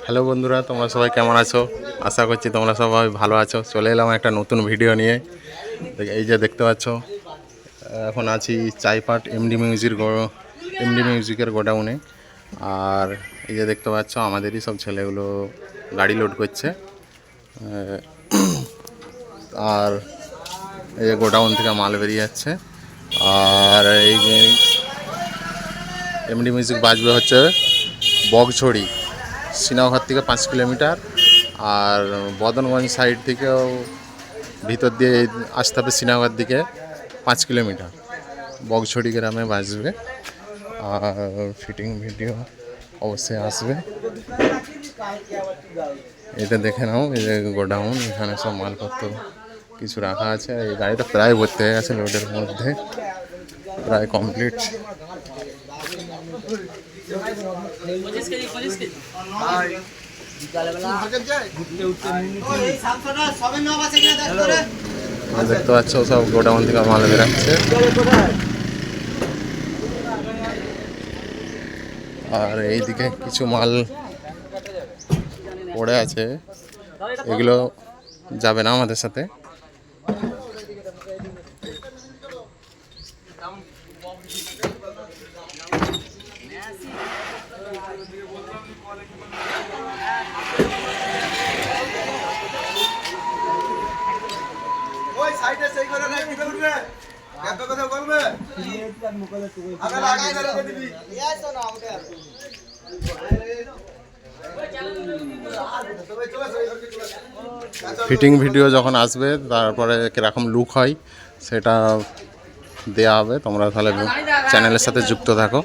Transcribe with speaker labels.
Speaker 1: Hello বন্ধুরা, তোমরা সবাই কেমন আছো? আশা করছি তোমরা সবাই ভালো আছো। চলে এলাম একটা নতুন ভিডিও নিয়ে। এই যে দেখতে পাচ্ছ, এখন আছি চাইপাট এমডি মিউজিকের গোডাউনে। আর এই যে দেখতে পাচ্ছ, আমাদেরই সব ছেলেগুলো গাড়ি লোড করছে। আর এই যে গোডাউন থেকে মাল বেরিয়ে যাচ্ছে। আর এই এমডি মিউজিক বাজবে হচ্ছে বগছড়ি, শ্রীনগর থেকে 5 কিলোমিটার। আর বদনগঞ্জ সাইড থেকেও ভিতর দিয়ে আসতে হবে শ্রীনগর দিকে 5 কিলোমিটার। বগছড়ি গ্রামে বাজবে। আর ফিটিং ভিডিও অবশ্যই আসবে। এটা দেখে নাও, এই যে গোডাউন, এখানে সব মালপত্র কিছু রাখা আছে। এই গাড়িটা প্রায় ভর্তি হয়ে গেছে, লোডের মধ্যে প্রায় কমপ্লিট। দেখতে পাচ্ছ সব গোডাউন থেকে মাল বেরাচ্ছে। আর এইদিকে কিছু মাল পড়ে আছে, এগুলো যাবে না আমাদের সাথে। ফিটিং ভিডিও যখন আসবে, তারপরে কীরকম লুক হয় সেটা দেয়া হবে। তোমরা তাহলে চ্যানেলের সাথে যুক্ত থাকো।